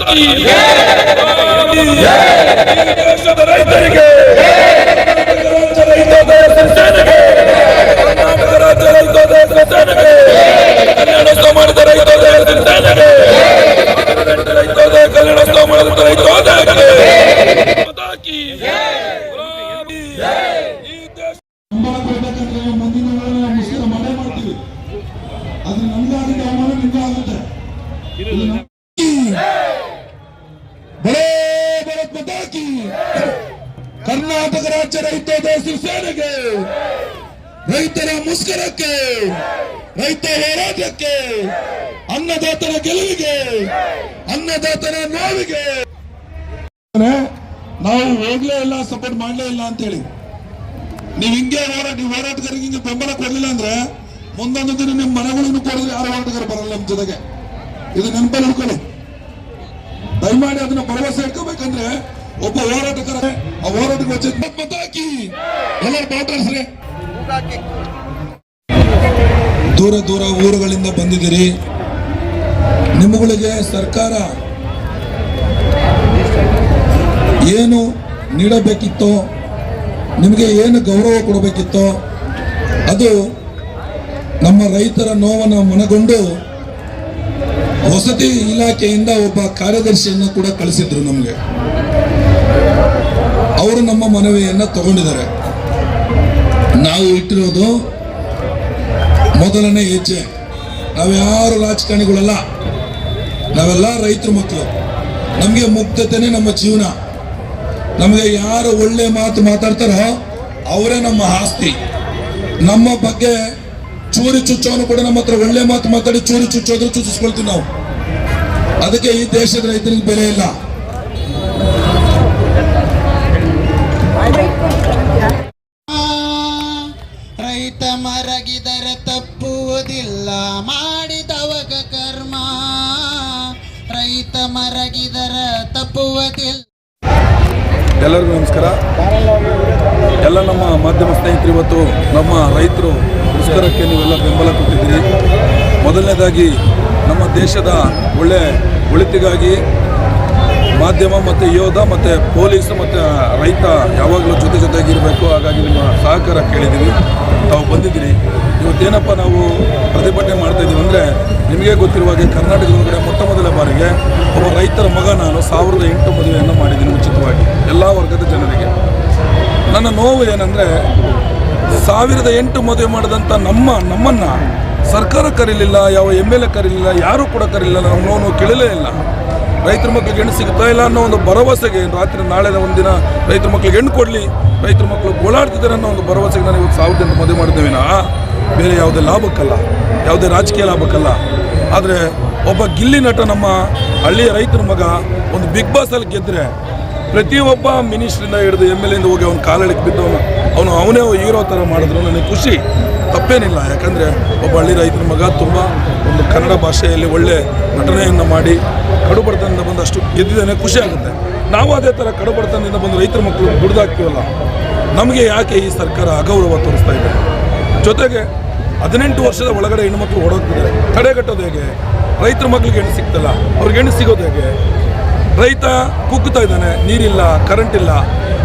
की ದೇಶದ ರೈತರಿಗೆ ಕರ್ನಾಟಕ ರಾಜ್ಯ ರೈತೋದಯ ಸೇನೆಗೆ ಕಲ್ಯಾಣೋತ್ಸವ ಮಾಡಿದ ರೈತೋದಯ ಸೇನೆಗೆ ರೈತೋದಯ ಕಲ್ಯಾಣೋತ್ಸವ ಮಾಡಿದ ರೈತೋದಯಕ್ಕೆ ಮತಾಕಿ ಈ ದೇಶ ಮುಂದಿನ ಮುಸ್ಲಿಂ ಮನೆ ಮಾಡ್ತೀವಿ ಅದು ನಮ್ಗಾಗುತ್ತೆ ಅವಮಾನ ನಿಮ್ಗಾಗುತ್ತೆ ಕರ್ನಾಟಕ ರಾಜ್ಯ ರೈತೋದಯ ಸೇನೆಗೆ ರೈತರ ಮುಷ್ಕರಕ್ಕೆ ರೈತ ಹೋರಾಟಕ್ಕೆ ಅನ್ನದಾತರ ಗೆಲುವಿಗೆ ಅನ್ನದಾತರ ನೋವಿಗೆ ನಾವು ಹೋಗ್ಲೇ ಇಲ್ಲ ಸಪೋರ್ಟ್ ಮಾಡ್ಲೇ ಇಲ್ಲ ಅಂತ ಹೇಳಿ ನೀವು ಹಿಂಗೆ ಹೋರಾಟಗಾರರಿಗೆ ಹಿಂಗೆ ಬೆಂಬಲ ಕೊಡ್ಲಿಲ್ಲ ಅಂದ್ರೆ ಮುಂದೊಂದು ದಿನ ನಿಮ್ಮ ಮನೆಗಳನ್ನು ಕೊಡಿದ್ರೆ ಯಾರು ಹೋರಾಟಗಾರ ಬರಲ್ಲ ನಮ್ಮ ಜೊತೆಗೆ. ಇದು ನೆನಪಲ್ಲಿ ಹಿಡ್ಕೊಳ್ಳಿ, ದಯಮಾಡಿ ಅದನ್ನ ಭರವಸೆ ಇಟ್ಕೋಬೇಕಂದ್ರೆ ಒಬ್ಬ ಹೋರಾಟಗಾರ ಆ ಹೋರಾಟಕ್ಕೆ ಮತಾಕಿ ಎಲ್ಲರೂ ಮಾತಾಡ್ಸ್ರಿ. ದೂರ ದೂರ ಊರುಗಳಿಂದ ಬಂದಿದ್ದೀರಿ, ನಿಮ್ಮಗಳಿಗೆ ಸರ್ಕಾರ ಏನು ನೀಡಬೇಕಿತ್ತೋ, ನಿಮಗೆ ಏನು ಗೌರವ ಕೊಡಬೇಕಿತ್ತೋ ಅದು ನಮ್ಮ ರೈತರ ನೋವನ್ನು ಮನಗೊಂಡು ವಸತಿ ಇಲಾಖೆಯಿಂದ ಒಬ್ಬ ಕಾರ್ಯದರ್ಶಿಯನ್ನು ಕೂಡ ಕಳಿಸಿದ್ರು ನಮಗೆ. ಅವರು ನಮ್ಮ ಮನವಿಯನ್ನು ತಗೊಂಡಿದ್ದಾರೆ. ನಾವು ಇಟ್ಟಿರೋದು ಮೊದಲನೇ ಹೆಜ್ಜೆ. ನಾವ್ಯಾರು ರಾಜಕಾರಣಿಗಳಲ್ಲ, ನಾವೆಲ್ಲ ರೈತರ ಮಕ್ಕಳು. ನಮಗೆ ಮುಕ್ತತೆನೇ ನಮ್ಮ ಜೀವನ. ನಮಗೆ ಯಾರು ಒಳ್ಳೆ ಮಾತು ಮಾತಾಡ್ತಾರೋ ಅವರೇ ನಮ್ಮ ಆಸ್ತಿ. ನಮ್ಮ ಬಗ್ಗೆ ಚೂರಿ ಚುಚ್ಚೋನು ಕೂಡ ನಮ್ಮ ಹತ್ರ ಒಳ್ಳೆ ಮಾತು ಮಾತಾಡಿ ಚೂರಿ ಚುಚ್ಚೋದ್ರು ಚುಚ್ಚಿಸ್ಕೊಳ್ತೀವಿ ನಾವು. ಅದಕ್ಕೆ ಈ ದೇಶದ ರೈತರಿಗೆ ಬೆಲೆ ಇಲ್ಲ. ರೈತ ಮರಗಿದರೆ ತಪ್ಪುವುದಿಲ್ಲ, ಮಾಡಿದವಗ ಕರ್ಮ. ರೈತ ಮರಗಿದರೆ ತಪ್ಪುವುದಿಲ್ಲ. ಎಲ್ಲರಿಗೂ ನಮಸ್ಕಾರ. ಎಲ್ಲ ನಮ್ಮ ಮಾಧ್ಯಮ ಸ್ನೇಹಿತರು, ಇವತ್ತು ನಮ್ಮ ರೈತರು ಮುಷ್ಕರಕ್ಕೆ ನೀವೆಲ್ಲ ಬೆಂಬಲ ಕೊಟ್ಟಿದ್ದೀರಿ. ಮೊದಲನೇದಾಗಿ ನಮ್ಮ ದೇಶದ ಒಳಿತಿಗಾಗಿ ಮಾಧ್ಯಮ ಮತ್ತು ಯೋಧ ಮತ್ತು ಪೊಲೀಸ್ ಮತ್ತು ರೈತ ಯಾವಾಗಲೂ ಜೊತೆಗಿರಬೇಕು. ಹಾಗಾಗಿ ನಿಮ್ಮ ಸಹಕಾರ ಕೇಳಿದ್ದೀವಿ, ತಾವು ಬಂದಿದ್ದೀರಿ. ಇವತ್ತೇನಪ್ಪ ನಾವು ಪ್ರತಿಭಟನೆ ಮಾಡ್ತಾಯಿದ್ದೀವಿ ಅಂದರೆ, ನಿಮಗೆ ಗೊತ್ತಿರುವ ಹಾಗೆ ಕರ್ನಾಟಕದ ಒಳಗಡೆ ಮೊಟ್ಟ ಮೊದಲ ಬಾರಿಗೆ ಒಬ್ಬ ರೈತರ ಮಗ ನಾನು 1008 ಮದುವೆಯನ್ನು ಮಾಡಿದ್ದೀನಿ ಉಚಿತವಾಗಿ ಎಲ್ಲ ವರ್ಗದ ಜನರಿಗೆ. ನನ್ನ ನೋವು ಏನಂದರೆ, 1008 ಮದುವೆ ಮಾಡಿದಂಥ ನಮ್ಮನ್ನು ಸರ್ಕಾರ ಕರೀಲಿಲ್ಲ, ಯಾವ MLA ಕರೀಲಿಲ್ಲ, ಯಾರೂ ಕೂಡ ಕರೀಲಿಲ್ಲ. ನಮ್ಮ ನೋವು ಕೇಳಲೇ ಇಲ್ಲ. ರೈತರ ಮಕ್ಳಿಗೆ ಹೆಣ್ಣು ಸಿಗ್ತಾ ಇಲ್ಲ ಅನ್ನೋ ಒಂದು ಭರವಸೆಗೆ ರಾತ್ರಿ ನಾಳೆ ಒಂದಿನ ರೈತರ ಮಕ್ಳಿಗೆ ಹೆಣ್ಣು ಕೊಡಲಿ, ರೈತರ ಮಕ್ಕಳು ಗೋಳಾಡ್ತಿದ್ದಾರೆ ಅನ್ನೋ ಒಂದು ಭರವಸೆಗೆ ನಾನು ಇವತ್ತು 1008 ಮದುವೆ ಮಾಡಿದ್ದೇವಿನ ಬೇರೆ ಯಾವುದೇ ಲಾಭಕ್ಕಲ್ಲ, ಯಾವುದೇ ರಾಜಕೀಯ ಲಾಭಕ್ಕಲ್ಲ. ಆದರೆ ಒಬ್ಬ ಗಿಲ್ಲಿ ನಟ ನಮ್ಮ ಹಳ್ಳಿಯ ರೈತರ ಮಗ ಒಂದು ಬಿಗ್ ಬಾಸಲ್ಲಿ ಗೆದ್ದರೆ ಪ್ರತಿಯೊಬ್ಬ ಮಿನಿಸ್ಟ್ರಿಂದ ಹಿಡಿದು MLA ಇಂದ ಹೋಗಿ ಅವ್ನು ಕಾಲಳಿಗೆ ಬಿದ್ದವನು ಅವನೇ ಹೀರೋ ಥರ ಮಾಡಿದ್ರು. ನನಗೆ ಖುಷಿ, ತಪ್ಪೇನಿಲ್ಲ. ಯಾಕಂದರೆ ಒಬ್ಬ ಹಳ್ಳಿ ರೈತರ ಮಗ ತುಂಬ ಒಂದು ಕನ್ನಡ ಭಾಷೆಯಲ್ಲಿ ಒಳ್ಳೆ ನಟನೆಯನ್ನು ಮಾಡಿ ಕಡುಬಡತನದಿಂದ ಬಂದಷ್ಟು ಗೆದ್ದಿದ್ದಾನೆ, ಖುಷಿ ಆಗುತ್ತೆ. ನಾವು ಅದೇ ಥರ ಕಡುಬಡತನದಿಂದ ಬಂದು ರೈತರ ಮಕ್ಕಳು ದುಡ್ದಾಕ್ತೀವಲ್ಲ, ನಮಗೆ ಯಾಕೆ ಈ ಸರ್ಕಾರ ಅಗೌರವ ತೋರಿಸ್ತಾ ಇದೆ? ಜೊತೆಗೆ 18 ವರ್ಷದ ಒಳಗಡೆ ಹೆಣ್ಣುಮಕ್ಳು ಓಡೋಗ್ತಿದ್ದಾರೆ, ತಡೆಗಟ್ಟೋದು ಹೇಗೆ? ರೈತರ ಮಕ್ಕಳಿಗೆ ಹೆಣ್ಣು ಸಿಗ್ತಲ್ಲ, ಅವ್ರಿಗೆ ಹೆಣ್ಣು ಸಿಗೋದು ಹೇಗೆ? ರೈತ ಕುಗ್ಗುತ್ತಾ ಇದ್ದಾನೆ, ನೀರಿಲ್ಲ, ಕರೆಂಟ್ ಇಲ್ಲ,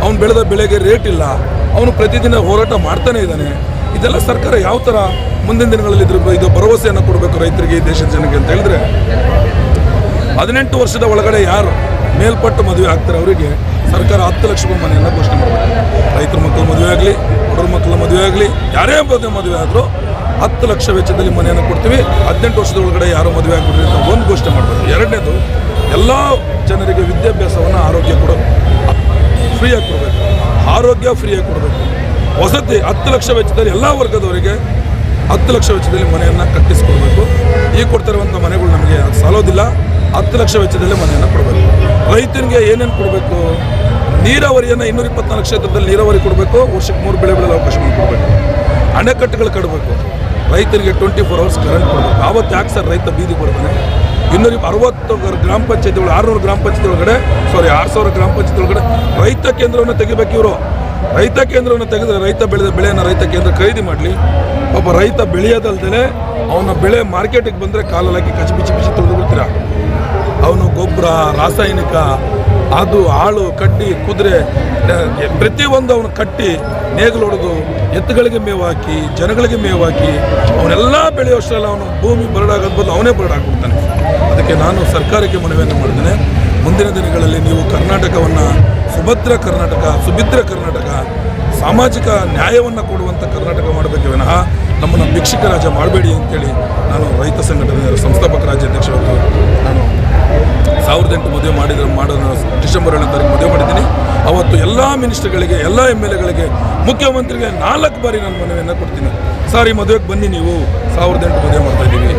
ಅವನು ಬೆಳೆದ ಬೆಳೆಗೆ ರೇಟ್ ಇಲ್ಲ, ಅವನು ಪ್ರತಿದಿನ ಹೋರಾಟ ಮಾಡ್ತಾನೆ ಇದ್ದಾನೆ. ಇದೆಲ್ಲ ಸರ್ಕಾರ ಯಾವ ಥರ ಮುಂದಿನ ದಿನಗಳಲ್ಲಿ ಇದು ಭರವಸೆಯನ್ನು ಕೊಡಬೇಕು ರೈತರಿಗೆ, ಈ ದೇಶದ ಜನಕ್ಕೆ ಅಂತ ಹೇಳಿದ್ರೆ, 18 ವರ್ಷದ ಒಳಗಡೆ ಯಾರು ಮೇಲ್ಪಟ್ಟು ಮದುವೆ ಆಗ್ತಾರೆ ಅವರಿಗೆ ಸರ್ಕಾರ 10 ಲಕ್ಷ ರೂಪಾಯಿ ಮನೆಯನ್ನು ಘೋಷಣೆ ಮಾಡಬೇಕು. ರೈತರ ಮಕ್ಕಳ ಮದುವೆ ಆಗಲಿ, ಬಡವ್ರ ಮಕ್ಕಳ ಮದುವೆ ಆಗಲಿ, ಯಾರೇ ಮದುವೆ ಆದರೂ 10 ಲಕ್ಷ ವೆಚ್ಚದಲ್ಲಿ ಮನೆಯನ್ನು ಕೊಡ್ತೀವಿ. 18 ವರ್ಷದ ಒಳಗಡೆ ಯಾರೋ ಮದುವೆ ಆಗಿಬಿಡ್ರಿ ಅಂತ ಒಂದು ಘೋಷಣೆ ಮಾಡಬೇಕು. ಎರಡನೇದು, ಎಲ್ಲ ಜನರಿಗೆ ವಿದ್ಯಾಭ್ಯಾಸವನ್ನು ಆರೋಗ್ಯ ಕೊಡೋದು ಫ್ರೀಯಾಗಿ ಕೊಡಬೇಕು, ಆರೋಗ್ಯ ಫ್ರೀಯಾಗಿ ಕೊಡಬೇಕು. ವಸತಿ 10 ಲಕ್ಷ ವೆಚ್ಚದಲ್ಲಿ ಎಲ್ಲ ವರ್ಗದವರಿಗೆ 10 ಲಕ್ಷ ವೆಚ್ಚದಲ್ಲಿ ಮನೆಯನ್ನು ಕಟ್ಟಿಸ್ಕೊಡ್ಬೇಕು. ಈಗ ಕೊಡ್ತಿರುವಂಥ ಮನೆಗಳು ನಮಗೆ ಸಾಲೋದಿಲ್ಲ. 10 ಲಕ್ಷ ವೆಚ್ಚದಲ್ಲಿ ಮನೆಯನ್ನು ಕೊಡಬೇಕು. ರೈತನಿಗೆ ಏನೇನು ಕೊಡಬೇಕು? ನೀರಾವರಿಯನ್ನು 224 ಕ್ಷೇತ್ರದಲ್ಲಿ ನೀರಾವರಿ ಕೊಡಬೇಕು. ವರ್ಷಕ್ಕೆ 3 ಬೆಳೆ ಬೆಳೆದ ಅವಕಾಶ ಕೊಡಬೇಕು. ಅಣೆಕಟ್ಟುಗಳು ಕಟ್ಟಬೇಕು. ರೈತರಿಗೆ 24 ಅವರ್ಸ್ ಕರೆಂಟ್ ಕೊಡಬೇಕು. ಆವತ್ತು ಯಾಕೆ ಸರ್ ರೈತ ಬೀದಿ ಕೊಡ್ತಾನೆ? 260 ಗ್ರಾಮ ಪಂಚಾಯತಿಗಳು, 600 ಗ್ರಾಮ ಪಂಚಾಯತಿ ಒಳಗಡೆ 6000 ಗ್ರಾಮ ಪಂಚಾಯತಿ ಒಳಗಡೆ ರೈತ ಕೇಂದ್ರವನ್ನು ತೆಗಿಬೇಕು. ಇವರು ರೈತ ಕೇಂದ್ರವನ್ನು ತೆಗೆದ್ರೆ ರೈತ ಬೆಳೆದ ಬೆಳೆಯನ್ನು ರೈತ ಕೇಂದ್ರ ಖರೀದಿ ಮಾಡಲಿ. ಒಬ್ಬ ರೈತ ಬೆಳೆಯೋದಲ್ದೇ ಅವನ ಬೆಳೆ ಮಾರ್ಕೆಟಿಗೆ ಬಂದರೆ ಕಾಲಲ್ಲಿ ಹಾಕಿ ಬಿಚ್ಚಿ ತುಳಿದು ಬಿಡ್ತೀರ. ಅವನು ಗೊಬ್ಬರ ಗೊಬ್ಬರ, ರಾಸಾಯನಿಕ, ಅದು ಆಳು, ಕಡ್ಡಿ, ಕುದುರೆ ಪ್ರತಿಯೊಂದು ಅವನು ಕಟ್ಟಿ ನೇಗಿಲೊಡೆದು ಎತ್ತುಗಳಿಗೆ ಮೇವು ಹಾಕಿ ಜನಗಳಿಗೆ ಮೇವು ಹಾಕಿ ಅವನೆಲ್ಲ ಬೆಳೆಯೋಷ್ಟರಲ್ಲಿ ಅವನು ಭೂಮಿ ಬರಡಾಗೋದು ಬದಲು ಅವನೇ ಬರಡಾಗ್ಬಿಡ್ತಾನೆ. ಅದಕ್ಕೆ ನಾನು ಸರ್ಕಾರಕ್ಕೆ ಮನವಿಯನ್ನು ಮಾಡಿದ್ದೇನೆ, ಮುಂದಿನ ದಿನಗಳಲ್ಲಿ ನೀವು ಕರ್ನಾಟಕವನ್ನು ಸುಭದ್ರ ಕರ್ನಾಟಕ, ಸುಭಿದ್ರ ಕರ್ನಾಟಕ, ಸಾಮಾಜಿಕ ನ್ಯಾಯವನ್ನು ಕೊಡುವಂಥ ಕರ್ನಾಟಕ ಮಾಡಬೇಕೇ ವಿನಃ ನಮ್ಮನ್ನು ಭಿಕ್ಷುಕ ರಾಜ ಮಾಡಬೇಡಿ ಅಂತೇಳಿ ನಾನು ರೈತ ಸಂಘಟನೆಯ ಸಂಸ್ಥಾಪಕ ರಾಜ್ಯಾಧ್ಯಕ್ಷ ನಾನು 1008 ಮದುವೆ ಮಾಡೋದು ಡಿಸೆಂಬರ್ 7ನೇ ತಾರೀಕು ಮದುವೆ ಮಾಡಿದ್ದೀನಿ. ಅವತ್ತು ಎಲ್ಲ ಮಿನಿಸ್ಟರ್ಗಳಿಗೆ, ಎಲ್ಲ MLAಗಳಿಗೆ, ಮುಖ್ಯಮಂತ್ರಿಗೆ 4 ಬಾರಿ ನಾನು ಮನವಿಯನ್ನು ಕೊಡ್ತೀನಿ. ಸರ್, ಈ ಮದುವೆಗೆ ಬನ್ನಿ, ನೀವು 1008 ಮದುವೆ ಮಾಡ್ತಾಯಿದ್ದೀವಿ.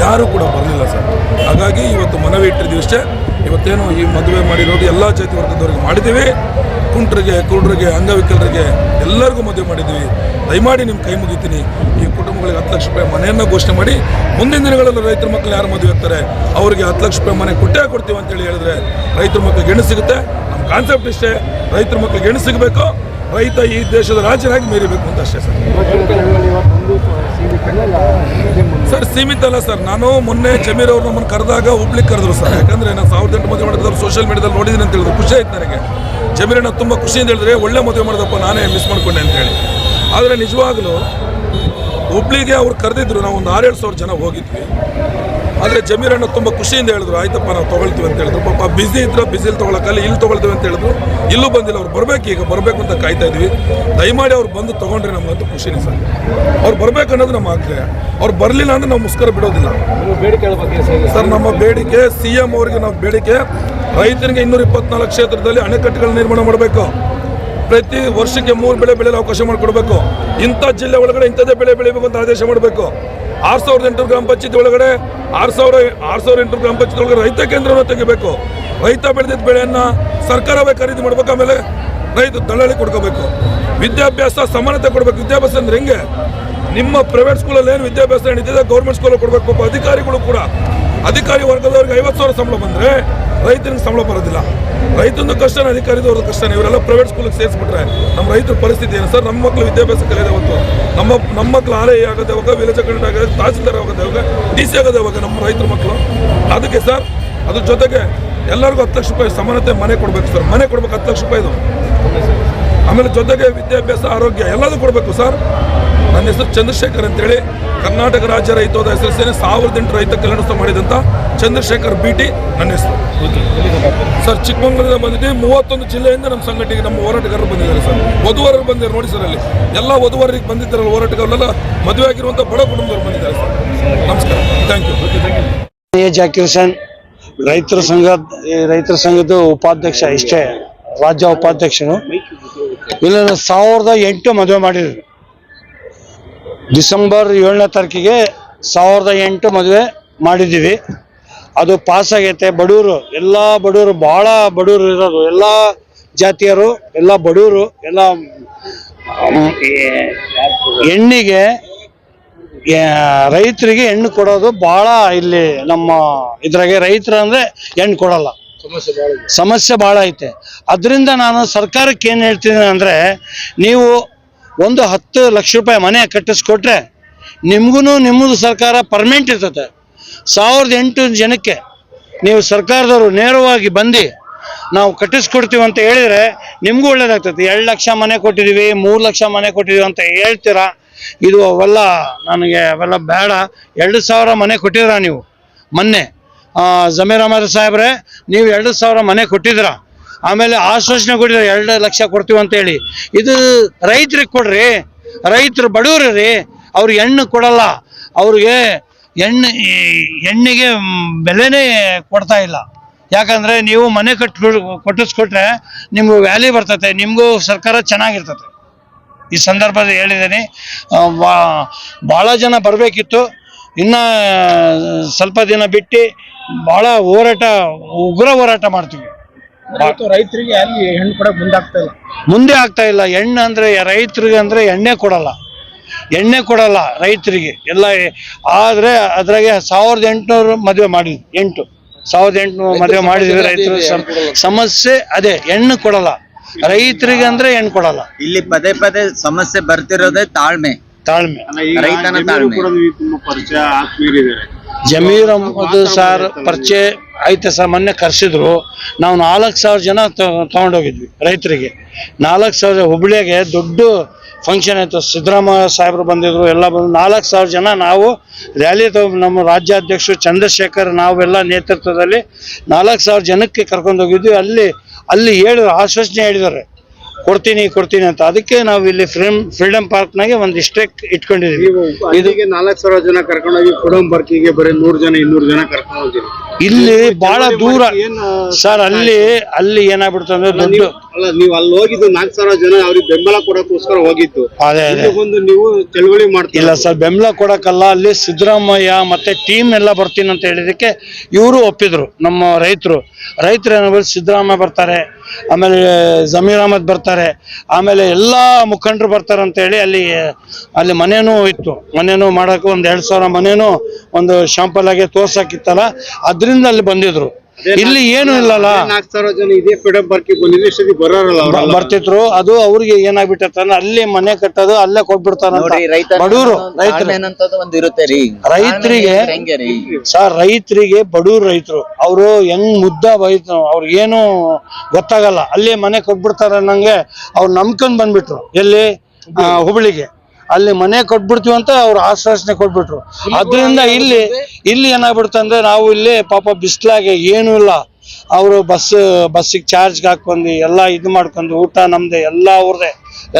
ಯಾರೂ ಕೂಡ ಬರಲಿಲ್ಲ ಸರ್. ಹಾಗಾಗಿ ಇವತ್ತು ಮನವಿ ಇಟ್ಟಿದ್ದೀವಿ ಅಷ್ಟೇ. ಇವತ್ತೇನು ಈ ಮದುವೆ ಮಾಡಿರೋದು ಎಲ್ಲ ಜಾತಿ ವರ್ಗದವರಿಗೆ ಮಾಡಿದ್ದೀವಿ. ಕುಂಟರಿಗೆ, ಕುರುಡರಿಗೆ, ಅಂಗವಿಕಲರಿಗೆ ಎಲ್ಲರಿಗೂ ಮದುವೆ ಮಾಡಿದ್ದೀವಿ. ದಯಮಾಡಿ ನಿಮ್ಮ ಕೈ ಮುಗಿತೀನಿ, ಈ ಕುಟುಂಬಗಳಿಗೆ 10 ಲಕ್ಷ ರೂಪಾಯಿ ಮನೆಯನ್ನು ಘೋಷಣೆ ಮಾಡಿ ಮುಂದಿನ ದಿನಗಳಲ್ಲಿ ರೈತರ ಮಕ್ಕಳು ಯಾರು ಮದುವೆ ಆಗ್ತಾರೆ ಅವರಿಗೆ 10 ಲಕ್ಷ ರೂಪಾಯಿ ಮನೆ ಕೊಟ್ಟೇ ಕೊಡ್ತೀವಿ ಅಂತೇಳಿ ಹೇಳಿದ್ರೆ ರೈತರ ಮಕ್ಕಳಿಗೆ ಹೆಣ್ಣು ಸಿಗುತ್ತೆ. ನಮ್ಮ ಕಾನ್ಸೆಪ್ಟ್ ಇಷ್ಟೇ, ರೈತರ ಮಕ್ಕಳಿಗೆ ಹೆಣ್ಣು ಸಿಗಬೇಕು, ರೈತ ಈ ದೇಶದ ರಾಜನಾಗಿ ಮೇರಿಬೇಕು ಅಂತ ಅಷ್ಟೇ ಸರ್. ಸರ್, ಸೀಮಿತ ಅಲ್ಲ ಸರ್. ನಾನು ಮೊನ್ನೆ ಜಮೀರ್ ಅವ್ರು ನಮ್ಮನ್ನು ಕರೆದಾಗ ಹುಬ್ಳಿಗೆ ಕರೆದ್ರು ಸರ್. ಯಾಕಂದರೆ ನಾನು 1008 ಮದುವೆ ಮಾಡಿದ್ರು ಸೋಷಿಯಲ್ ಮೀಡಿಯಾದಲ್ಲಿ ನೋಡಿದ್ದೀನಿ ಅಂತ ಹೇಳಿದ್ರು. ಖುಷಿ ಆಯ್ತು ನನಗೆ. ಜಮೀರಣ್ಣ ತುಂಬ ಖುಷಿಯಿಂದ ಹೇಳಿದ್ರೆ ಒಳ್ಳೆ ಮದುವೆ ಮಾಡಿದಪ್ಪ, ನಾನೇ ಮಿಸ್ ಮಾಡ್ಕೊಂಡೆ ಅಂತೇಳಿ. ಆದರೆ ನಿಜವಾಗಲೂ ಹುಬ್ಳಿಗೆ ಅವ್ರು ಕರೆದಿದ್ರು, ನಾವು ಒಂದು 6-7 ಸಾವಿರ ಜನ ಹೋಗಿದ್ವಿ. ಆದರೆ ಜಮೀರಣ್ಣ ತುಂಬ ಖುಷಿಯಿಂದ ಹೇಳಿದ್ರು, ಆಯ್ತಪ್ಪ ನಾವು ತೊಗೊಳ್ತೀವಿ ಅಂತ ಹೇಳಿದ್ರು. ಪಾಪ ಬಿಸಿ ಇದ್ರೆ ಬಿಸಿಲಿ ತೊಗೊಳಕ್ಕಲ್ಲ, ಇಲ್ಲಿ ತೊಗೊಳ್ತೀವಿ ಅಂತ ಹೇಳಿದ್ರು. ಇಲ್ಲೂ ಬಂದಿಲ್ಲ, ಅವ್ರು ಬರಬೇಕು, ಈಗ ಬರಬೇಕು ಅಂತ ಕಾಯ್ತಾ ಇದ್ವಿ. ದಯಮಾಡಿ ಅವ್ರು ಬಂದು ತೊಗೊಂಡ್ರೆ ನಮಗಂತೂ ಖುಷಿನೇ ಸರ್. ಅವ್ರು ಬರಬೇಕು ಅನ್ನೋದು ನಮ್ಮ ಆಗ್ರಹ. ಅವ್ರು ಬರಲಿಲ್ಲ ಅಂದರೆ ನಾವು ಮುಸ್ಕರ ಬಿಡೋದಿಲ್ಲ ಸರ್. ನಮ್ಮ ಬೇಡಿಕೆ CM ಅವರಿಗೆ ನಾವು ಬೇಡಿಕೆ, ರೈತರಿಗೆ 224 ಕ್ಷೇತ್ರದಲ್ಲಿ ಅಣೆಕಟ್ಟುಗಳ ನಿರ್ಮಾಣ ಮಾಡಬೇಕು. ಪ್ರತಿ ವರ್ಷಕ್ಕೆ 3 ಬೆಳೆ ಬೆಳೆಯಲು ಅವಕಾಶ ಮಾಡಿಕೊಡ್ಬೇಕು. ಇಂಥ ಜಿಲ್ಲೆ ಒಳಗಡೆ ಇಂಥದ್ದೇ ಬೆಳೆ ಬೆಳಿಬೇಕು ಅಂತ ಆದೇಶ ಮಾಡಬೇಕು. 6800 ಗ್ರಾಮ ಪಂಚಾಯತಿ ಒಳಗಡೆ 6800 ಗ್ರಾಮ ಪಂಚಾಯತಿ ಒಳಗಡೆ ರೈತ ಕೇಂದ್ರವನ್ನು ತೆಗಿಬೇಕು. ರೈತ ಬೆಳೆದಿದ್ದ ಬೆಳೆಯನ್ನು ಸರ್ಕಾರವೇ ಖರೀದಿ ಮಾಡಬೇಕು. ಆಮೇಲೆ ರೈತ ದಳ್ಳಾಳಿ ಕೊಡ್ಕೋಬೇಕು. ವಿದ್ಯಾಭ್ಯಾಸ ಸಮಾನತೆ ಕೊಡಬೇಕು. ವಿದ್ಯಾಭ್ಯಾಸ ಅಂದ್ರೆ ಹೆಂಗೆ? ನಿಮ್ಮ ಪ್ರೈವೇಟ್ ಸ್ಕೂಲಲ್ಲಿ ಏನು ವಿದ್ಯಾಭ್ಯಾಸ ಏನಿದೆ ಗೌರ್ಮೆಂಟ್ ಸ್ಕೂಲಲ್ಲಿ ಕೊಡಬೇಕು. ಪಾಪ ಅಧಿಕಾರಿಗಳು ಕೂಡ, ಅಧಿಕಾರಿ ವರ್ಗದವ್ರಿಗೆ 50,000 ಸಂಬಳ ಬಂದರೆ ರೈತನಿಗೆ ಸಂಬಳ ಬರೋದಿಲ್ಲ. ರೈತಂದು ಕಷ್ಟನೇ, ಅಧಿಕಾರಿದವ್ರದ್ದು ಕಷ್ಟನೇ. ಇವರೆಲ್ಲ ಪ್ರೈವೇಟ್ ಸ್ಕೂಲಿಗೆ ಸೇರಿಸ್ಬಿಟ್ರೆ ನಮ್ಮ ರೈತರ ಪರಿಸ್ಥಿತಿ ಏನು ಸರ್? ನಮ್ಮ ಮಕ್ಕಳು ವಿದ್ಯಾಭ್ಯಾಸ ಕಲಿಯೋದು ಹೊತ್ತು ನಮ್ಮ ಮಕ್ಕಳು RI ಆಗೋದು ಯಾವಾಗ, ವಿಲೇಜ್ ಅಕೌಂಟೆಂಟ್ ಆಗೋದು, ತಹಸೀಲ್ದಾರ್ ಆಗೋದು ಯಾವಾಗ, DC ಆಗೋದು ಯಾವಾಗ ನಮ್ಮ ರೈತರ ಮಕ್ಕಳು? ಅದಕ್ಕೆ ಸರ್, ಅದ್ರ ಜೊತೆಗೆ ಎಲ್ಲರಿಗೂ 10 ಲಕ್ಷ ರೂಪಾಯಿ ಸಮಾನತೆ ಮನೆ ಕೊಡಬೇಕು ಸರ್. ಮನೆ ಕೊಡ್ಬೇಕು 10 ಲಕ್ಷ ರೂಪಾಯಿದು. ಆಮೇಲೆ ಜೊತೆಗೆ ವಿದ್ಯಾಭ್ಯಾಸ, ಆರೋಗ್ಯ ಎಲ್ಲದೂ ಕೊಡಬೇಕು ಸರ್. ನನ್ನ ಹೆಸರು ಚಂದ್ರಶೇಖರ್ ಅಂತೇಳಿ, ಕರ್ನಾಟಕ ರಾಜ್ಯ ರೈತೋದ ಹೆಸರು ಸೇನೆ 1008 ರೈತ ಕಲ್ಯಾಣ ಮಾಡಿದಂಥ ಚಂದ್ರಶೇಖರ್ BT ನನ್ನ ಹೆಸರು ಸರ್. ಚಿಕ್ಕಮಗಳೂರಿಂದ ಬಂದಿದ್ದೀವಿ. 31 ಜಿಲ್ಲೆಯಿಂದ ನಮ್ಮ ಸಂಘಟನೆಗೆ ನಮ್ಮ ಹೋರಾಟಗಾರರು ಬಂದಿದ್ದಾರೆ ಸರ್. ವಧುವರರು ಬಂದಿದ್ದಾರೆ ನೋಡಿ ಸರ್. ಅಲ್ಲಿ ಎಲ್ಲ ವಧುವರಿಗೆ ಬಂದಿದ್ದಾರಲ್ಲ ಹೋರಾಟಗಾರರೆಲ್ಲ, ಮದುವೆ ಆಗಿರುವಂಥ ಬಡ ಕುಟುಂಬದವ್ರು ಬಂದಿದ್ದಾರೆ ಸರ್. ನಮಸ್ಕಾರ, ಥ್ಯಾಂಕ್ ಯು. ಜಾಕಿರ್ ಹುಸೇನ್, ರೈತರ ಸಂಘದ ಉಪಾಧ್ಯಕ್ಷ, ಇಷ್ಟೇ ರಾಜ್ಯ ಉಪಾಧ್ಯಕ್ಷನು. ಇಲ್ಲ 1008 ಮದುವೆ ಮಾಡಿದ್ರು. ಡಿಸೆಂಬರ್ 7ನೇ ತಾರೀಕಿಗೆ 1008 ಮದುವೆ ಮಾಡಿದ್ದೀವಿ. ಅದು ಪಾಸ್ ಆಗೈತೆ. ಬಡವರು, ಎಲ್ಲ ಬಡವರು, ಭಾಳ ಬಡವರು ಇರೋದು, ಎಲ್ಲ ಜಾತಿಯರು, ಎಲ್ಲ ಬಡವರು, ಎಲ್ಲ ಹೆಣ್ಣಿಗೆ, ರೈತರಿಗೆ ಹೆಣ್ಣು ಕೊಡೋದು ಭಾಳ ಇಲ್ಲಿ ನಮ್ಮ ಇದ್ರಾಗೆ. ರೈತರು ಅಂದರೆ ಹೆಣ್ಣು ಕೊಡಲ್ಲ, ಸಮಸ್ಯೆ ಭಾಳ ಐತೆ. ಅದರಿಂದ ನಾನು ಸರ್ಕಾರಕ್ಕೆ ಏನು ಹೇಳ್ತೀನಿ ಅಂದರೆ, ನೀವು ಒಂದು 10 ಲಕ್ಷ ರೂಪಾಯಿ ಮನೆ ಕಟ್ಟಿಸ್ಕೊಟ್ರೆ ನಿಮ್ಮದು ಸರ್ಕಾರ ಪರ್ಮನೆಂಟ್ ಇರ್ತದೆ. 1008 ಜನಕ್ಕೆ ನೀವು ಸರ್ಕಾರದವರು ನೇರವಾಗಿ ಬಂದು ನಾವು ಕಟ್ಟಿಸ್ಕೊಡ್ತೀವಿ ಅಂತ ಹೇಳಿದರೆ ನಿಮಗೂ ಒಳ್ಳೇದಾಗ್ತದೆ. 2 ಲಕ್ಷ ಮನೆ ಕೊಟ್ಟಿದ್ದೀವಿ, 3 ಲಕ್ಷ ಮನೆ ಕೊಟ್ಟಿದ್ದೀವಿ ಅಂತ ಹೇಳ್ತೀರಾ. ಇದು ಅವೆಲ್ಲ ನನಗೆ ಅವೆಲ್ಲ ಬೇಡ. 2,000 ಮನೆ ಕೊಟ್ಟಿದ್ದೀರಾ ನೀವು ಮೊನ್ನೆ. ಜಮೀರ್ ಅಹಮದ್ ಸಾಹೇಬ್ರೆ, ನೀವು 2,000 ಮನೆ ಕೊಟ್ಟಿದ್ದೀರಾ. ಆಮೇಲೆ ಆಶ್ವಾಸನೆ ಕೊಟ್ಟಿದ್ರೆ 2 ಲಕ್ಷ ಕೊಡ್ತೀವಿ ಅಂತೇಳಿ. ಇದು ರೈತರಿಗೆ ಕೊಡ್ರಿ. ರೈತರು ಬಡವ್ರಿ ರೀ, ಅವ್ರಿಗೆ ಹೆಣ್ಣು ಕೊಡಲ್ಲ. ಅವ್ರಿಗೆ ಹೆಣ್ಣಿಗೆ ಬೆಲೆನೇ ಕೊಡ್ತಾ ಇಲ್ಲ. ಯಾಕಂದರೆ ನೀವು ಮನೆ ಕಟ್ಟಿಸ್ಕೊಟ್ರೆ ನಿಮಗೂ ವ್ಯಾಲ್ಯೂ ಬರ್ತತೆ, ನಿಮಗೂ ಸರ್ಕಾರ ಚೆನ್ನಾಗಿರ್ತದೆ. ಈ ಸಂದರ್ಭದಲ್ಲಿ ಹೇಳಿದ್ದೀನಿ. ಭಾಳ ಜನ ಬರಬೇಕಿತ್ತು. ಇನ್ನು ಸ್ವಲ್ಪ ದಿನ ಬಿಟ್ಟು ಭಾಳ ಉಗ್ರ ಹೋರಾಟ ಮಾಡ್ತೀವಿ. ರೈತರಿಗೆ ಅಲ್ಲಿ ಹೆಣ್ಣು ಕೊಡಕ್ಕೆ ಮುಂದೆ ಆಗ್ತಾ ಇಲ್ಲ. ಹೆಣ್ಣು ಅಂದರೆ ರೈತರಿಗೆ ಅಂದರೆ ಎಣ್ಣೆ ಕೊಡಲ್ಲ ರೈತರಿಗೆ ಎಲ್ಲ. ಆದರೆ ಅದ್ರಾಗೆ 1800 ಮದುವೆ ಮಾಡಿದ್ವಿ. 1800 ಮದುವೆ ಮಾಡಿದ್ವಿ. ರೈತರು ಸಮಸ್ಯೆ ಅದೇ, ಹೆಣ್ಣು ಕೊಡಲ್ಲ ರೈತರಿಗೆ ಅಂದ್ರೆ ಹೆಣ್ಣು ಕೊಡಲ್ಲ. ಇಲ್ಲಿ ಪದೇ ಪದೇ ಸಮಸ್ಯೆ ಬರ್ತಿರೋದೇ ತಾಳ್ಮೆ. ರೈತನ ತಾಳ್ಮೆ. ತುಂಬಾ ಪರಿಚಯ ಆತ್ಮೀಯರಿದ್ದಾರೆ. ಜಮೀರ್ ಅಹಮದ್ ಸರ್ ಪರಿಚಯ ಐತೆ ಸರ್. ಮೊನ್ನೆ ಕರೆಸಿದ್ರು. ನಾವು 4,000 ಜನ ತಗೊಂಡೋಗಿದ್ವಿ ರೈತರಿಗೆ. 4,000 ಹುಬ್ಳಿಯಾಗೆ ದೊಡ್ಡ ಫಂಕ್ಷನ್ ಆಯ್ತು. ಸಿದ್ದರಾಮಯ್ಯ ಸಾಹೇಬರು ಬಂದಿದ್ರು, ಎಲ್ಲ ಬಂದು 4,000 ಜನ ನಾವು ರ್ಯಾಲಿ ನಮ್ಮ ರಾಜ್ಯಾಧ್ಯಕ್ಷರು ಚಂದ್ರಶೇಖರ್ ನಾವೆಲ್ಲ ನೇತೃತ್ವದಲ್ಲಿ 4,000 ಜನಕ್ಕೆ ಕರ್ಕೊಂಡು ಹೋಗಿದ್ವಿ. ಅಲ್ಲಿ ಆಶ್ವಾಸನೆ ಹೇಳಿದ್ದಾರೆ ಕೊಡ್ತೀನಿ ಅಂತ. ಅದಕ್ಕೆ ನಾವು ಇಲ್ಲಿ ಫ್ರೀಡಂ ಪಾರ್ಕ್ನಾಗೆ ಒಂದು ಇಷ್ಟೇ ಇಟ್ಕೊಂಡಿದೀವಿ. ಇದು 4,000 ಜನ ಕರ್ಕೊಂಡೋಗಿ ಫ್ರೀಡಂ ಪಾರ್ಕಿಗೆ ಬರೀ 100 ಜನ 200 ಜನ ಕರ್ಕೊಂಡು ಹೋಗ್ತೀವಿ. ಇಲ್ಲಿ ಬಹಳ ದೂರ ಸರ್. ಅಲ್ಲಿ ಏನಾಗ್ಬಿಡ್ತು ಅಂದ್ರೆ ದೊಡ್ಡ ನೀವು ಅಲ್ಲಿ ಹೋಗಿದ್ದು 4,000 ಜನ ಅವ್ರಿಗೆ ಬೆಂಬಲ ಕೊಡೋಕೋಸ್ಕರ ಹೋಗಿತ್ತು. ಅದೇ ಒಂದು ನೀವು ಚಳವಳಿ ಮಾಡ್ತೀವಿ. ಇಲ್ಲ ಸರ್, ಬೆಂಬಲ ಕೊಡಕ್ಕಲ್ಲ. ಅಲ್ಲಿ ಸಿದ್ದರಾಮಯ್ಯ ಮತ್ತೆ ಟೀಮ್ ಎಲ್ಲ ಬರ್ತೀನಿ ಅಂತ ಹೇಳಿದಕ್ಕೆ ಇವರು ಒಪ್ಪಿದ್ರು. ನಮ್ಮ ರೈತರು ಏನೋ ಸಿದ್ದರಾಮಯ್ಯ ಬರ್ತಾರೆ, ಆಮೇಲೆ ಜಮೀರ್ ಅಹಮದ್ ಬರ್ತಾರೆ, ಆಮೇಲೆ ಎಲ್ಲಾ ಮುಖಂಡರು ಬರ್ತಾರೆ ಅಂತ ಹೇಳಿ ಅಲ್ಲಿ ಮನೇನೂ ಇತ್ತು. ಮನೇನು ಮಾಡಕ್ಕೆ 1,000 ಮನೇನು ಒಂದು ಶಾಂಪಲ್ ಆಗಿ ತೋರ್ಸಕ್ಕಿತ್ತಲ್ಲ, ಅದರಿಂದ ಅಲ್ಲಿ ಬಂದಿದ್ರು. ಇಲ್ಲಿ ಏನು ಇಲ್ಲಲ್ಲ. 4,000 ಜನ ಇದೇ ಫ್ರೀಡಂ ಪಾರ್ಕ್ ಬಂದಿದ್ರೆ ಇಷ್ಟೊತ್ತಿಗೆ ಬರೋರಲ್ಲ, ಬರ್ತಿದ್ರು. ಅದು ಅವ್ರಿಗೆ ಏನಾಗ್ಬಿಟ್ಟಂದ್ರೆ ಅಲ್ಲಿ ಮನೆ ಕಟ್ಟೋದು ಅಲ್ಲೇ ಕೊಟ್ಬಿಡ್ತಾರ ಬಡವರು. ರೈತರಿಗೆ ಬಡವ್ರು ರೈತರು ಅವರು ಹೆಂಗ್ ಮುದ್ದ ಬೈತು ಅವ್ರಿಗೇನು ಗೊತ್ತಾಗಲ್ಲ. ಅಲ್ಲಿ ಮನೆ ಕೊಟ್ಬಿಡ್ತಾರ ಅನ್ನಂಗೆ ಅವ್ರು ನಂಬ್ಕೊಂಡ್ ಬಂದ್ಬಿಟ್ರು. ಎಲ್ಲಿ ಹುಬ್ಳಿಗೆ ಅಲ್ಲಿ ಮನೆ ಕೊಟ್ಬಿಡ್ತೀವಿ ಅಂತ ಅವ್ರು ಆಶ್ವಾಸನೆ ಕೊಟ್ಬಿಟ್ರು. ಅದರಿಂದ ಇಲ್ಲಿ ಏನಾಗ್ಬಿಡ್ತಂದ್ರೆ ನಾವು ಇಲ್ಲಿ ಪಾಪ ಬಿಸ್ಲಾಗೆ ಏನೂ ಇಲ್ಲ. ಅವರು ಬಸ್ಸಿಗೆ ಚಾರ್ಜ್ಗೆ ಹಾಕೊಂಡು ಎಲ್ಲ ಇದು ಮಾಡ್ಕೊಂಡು ಊಟ ನಮ್ದೆ ಎಲ್ಲ ಅವ್ರದೇ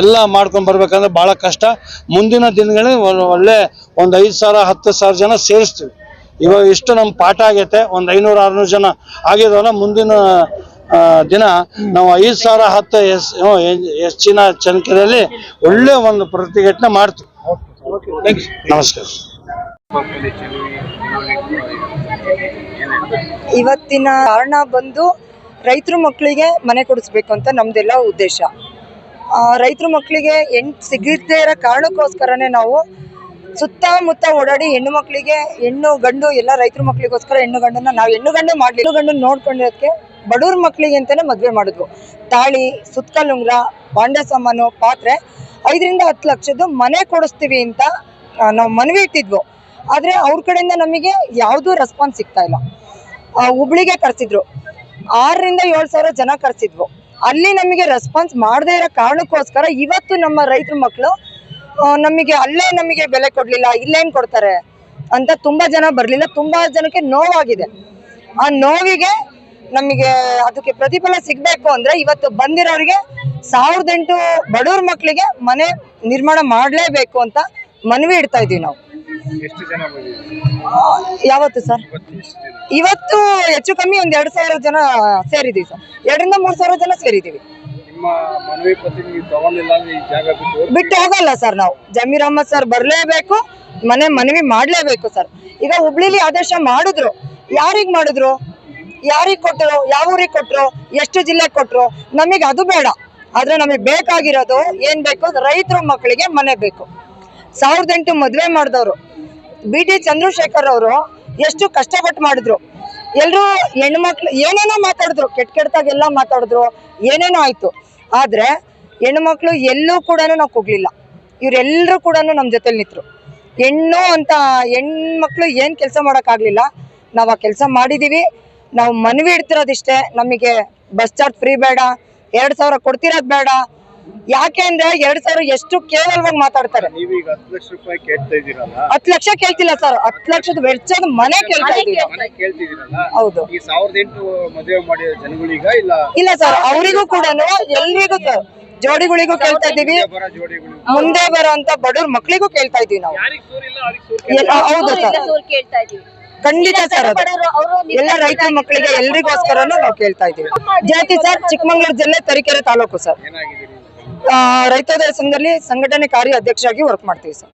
ಎಲ್ಲ ಮಾಡ್ಕೊಂಡ್ ಬರ್ಬೇಕಂದ್ರೆ ಬಹಳ ಕಷ್ಟ. ಮುಂದಿನ ದಿನಗಳಲ್ಲಿ ಒಳ್ಳೆ ಒಂದು 5,000 10,000 ಜನ ಸೇರಿಸ್ತೀವಿ. ಇವಾಗ ಇಷ್ಟು ನಮ್ ಪಾಠ ಆಗೈತೆ. ಒಂದು 500-600 ಜನ ಆಗಿದವಲ್ಲ. ಮುಂದಿನ ದಿನ ನಾವು 5,000 ಹೆಚ್ಚಿನ ಸಂಖ್ಯೆಯಲ್ಲಿ ಒಳ್ಳೆ ಒಂದು ಪ್ರತಿಭಟನೆ ಮಾಡ್ತೀವಿ. ನಮಸ್ಕಾರ. ಇವತ್ತಿನ ಕಾರಣ ಬಂದು ರೈತರ ಮಕ್ಕಳಿಗೆ ಮನೆ ಕೊಡಿಸ್ಬೇಕು ಅಂತ ನಮ್ದೆಲ್ಲ ಉದ್ದೇಶ. ರೈತರ ಮಕ್ಕಳಿಗೆ ಸಿಗದೇ ಇರೋ ಕಾರಣಕ್ಕೋಸ್ಕರನೇ ನಾವು ಸುತ್ತಮುತ್ತ ಓಡಾಡಿ ಹೆಣ್ಣು ಮಕ್ಕಳಿಗೆ ಹೆಣ್ಣು ಗಂಡು ಎಲ್ಲ ರೈತರ ಮಕ್ಕಳಿಗೋಸ್ಕರ ಹೆಣ್ಣು ಗಂಡು ಮಾಡ್ಲಿ. ಹೆಣ್ಣು ಗಂಡು ನೋಡ್ಕೊಂಡಿರೋದಕ್ಕೆ ಬಡವ್ರ ಮಕ್ಕಳಿಗೆ ಅಂತಾನೆ ಮದುವೆ ಮಾಡಿದ್ವು. ತಾಳಿ, ಸುತ್ತಕಲ್ಲುಂಗ್ರ, ಬಾಂಡೆ ಸಾಮಾನು, ಪಾತ್ರೆ 5-10 ಲಕ್ಷದ್ದು ಮನೆ ಕೊಡಿಸ್ತೀವಿ ಅಂತ ನಾವು ಮನವಿ ಇಟ್ಟಿದ್ವು. ಆದರೆ ಅವ್ರ ಕಡೆಯಿಂದ ನಮಗೆ ಯಾವುದೂ ರೆಸ್ಪಾನ್ಸ್ ಸಿಗ್ತಾ ಇಲ್ಲ. ಹುಬ್ಳಿಗೆ ಕರೆಸಿದ್ರು, 6,000-7,000 ಜನ ಕರೆಸಿದ್ವು. ಅಲ್ಲಿ ನಮಗೆ ರೆಸ್ಪಾನ್ಸ್ ಮಾಡದೇ ಇರೋ ಕಾರಣಕ್ಕೋಸ್ಕರ ಇವತ್ತು ನಮ್ಮ ರೈತರ ಮಕ್ಕಳು ನಮಗೆ ಬೆಲೆ ಕೊಡ್ಲಿಲ್ಲ, ಇಲ್ಲೇನು ಕೊಡ್ತಾರೆ ಅಂತ ತುಂಬಾ ಜನ ಬರಲಿಲ್ಲ. ತುಂಬಾ ಜನಕ್ಕೆ ನೋವಾಗಿದೆ. ಆ ನೋವಿಗೆ ನಮಗೆ ಅದಕ್ಕೆ ಪ್ರತಿಫಲ ಸಿಗ್ಬೇಕು ಅಂದ್ರೆ ಇವತ್ತು ಬಂದಿರೋರಿಗೆ 1,008 ಬಡವ್ರ ಮಕ್ಕಳಿಗೆ ಮನೆ ನಿರ್ಮಾಣ ಮಾಡಲೇಬೇಕು ಅಂತ ಮನವಿ ಇಡ್ತಾ ಇದೀವಿ ನಾವು. ಯಾವತ್ತು ಸರ್? ಇವತ್ತು ಹೆಚ್ಚು ಕಮ್ಮಿ 2,000 ಜನ ಸೇರಿದೀವಿ ಸರ್. 2,000-3,000 ಜನ ಸೇರಿದೀವಿ. ಬಿಟ್ಟು ಹೋಗಲ್ಲ ಸರ್ ನಾವು. ಜಮೀರ್ ಅಹಮದ್ ಸರ್ ಬರ್ಲೇಬೇಕು, ಮನವಿ ಮಾಡ್ಲೇಬೇಕು ಸರ್. ಈಗ ಹುಬ್ಳಿಲಿ ಆದೇಶ ಮಾಡಿದ್ರು. ಯಾರಿಗ್ ಮಾಡಿದ್ರು, ಯಾರಿಗ್ ಕೊಟ್ಟರು, ಯಾವ ಊರಿಗೆ ಕೊಟ್ರು, ಎಷ್ಟು ಜಿಲ್ಲೆಗೆ ಕೊಟ್ರು, ನಮಗೆ ಅದು ಬೇಡ. ಆದ್ರೆ ನಮಗೆ ಬೇಕಾಗಿರೋದು ಏನ್ ಬೇಕು, ರೈತರ ಮಕ್ಕಳಿಗೆ ಮನೆ ಬೇಕು. 1,008 ಮದ್ವೆ ಮಾಡಿದವರು BT ಚಂದ್ರಶೇಖರ್ ಅವರು ಎಷ್ಟು ಕಷ್ಟಪಟ್ಟು ಮಾಡಿದ್ರು. ಎಲ್ರು ಹೆಣ್ಮಕ್ಳು ಏನೇನೋ ಮಾತಾಡಿದ್ರು, ಕೆಟ್ಟದಾಗೆಲ್ಲ ಮಾತಾಡಿದ್ರು, ಏನೇನೋ ಆಯ್ತು. ಆದ್ರೆ ಹೆಣ್ಮಕ್ಳು ಎಲ್ಲೂ ಕೂಡ ನಾವು ಕೂಗ್ಲಿಲ್ಲ. ಇವ್ರೆಲ್ಲರೂ ಕೂಡ ನಮ್ ಜೊತೆಲಿ ನಿಂತ್ರು. ಹೆಣ್ಮಕ್ಳು ಏನ್ ಕೆಲಸ ಮಾಡಕ್ ಆಗ್ಲಿಲ್ಲ, ನಾವ್ ಆ ಕೆಲಸ ಮಾಡಿದೀವಿ. ನಾವು ಮನವಿ ಇಡ್ತಿರೋದಿಷ್ಟೇ, ನಮಗೆ ಬಸ್ ಚಾರ್ಜ್ ಫ್ರೀ ಬೇಡ, 2,000 ಕೊಡ್ತಿರೋದ್ ಬೇಡ. ಯಾಕೆ ಅಂದ್ರೆ 2,000 ಎಷ್ಟು ಕೇವಲವಾಗಿ ಮಾತಾಡ್ತಾರೆ. 10 ಲಕ್ಷ ಕೇಳ್ತಿಲ್ಲ ಸರ್, 10 ಲಕ್ಷದ ವೆಚ್ಚದ ಮನೆ ಕೇಳ್ತಾ ಇದೀವಿ. ಹೌದು. ಇಲ್ಲ ಸರ್, ಅವರಿಗೂ ಕೂಡ ಎಲ್ರಿಗೂ ಸರ್, ಜೋಡಿಗಳಿಗೂ ಕೇಳ್ತಾ ಇದೀವಿ, ಮುಂದೆ ಬರೋಂತ ಬಡವ್ರ ಮಕ್ಳಿಗೂ ಕೇಳ್ತಾ ಇದೀವಿ ನಾವು. ಹೌದು ಸರ್, ಖಂಡಿತ ಸರ್. ಎಲ್ಲ ರೈತರ ಮಕ್ಕಳಿಗೆ ಎಲ್ರಿಗೋಸ್ಕರನು ನಾವು ಕೇಳ್ತಾ ಇದೀವಿ. ಜಾತಿ ಸರ್, ಚಿಕ್ಕಮಗಳೂರು ಜಿಲ್ಲೆ ತರೀಕೆರೆ ತಾಲೂಕು ಸರ್. ರೈತೋದಯ ಸಂಘದಲ್ಲಿ ಸಂಘಟನೆ ಕಾರ್ಯ ಅಧ್ಯಕ್ಷರಾಗಿ ವರ್ಕ್ ಮಾಡ್ತೀವಿ ಸರ್.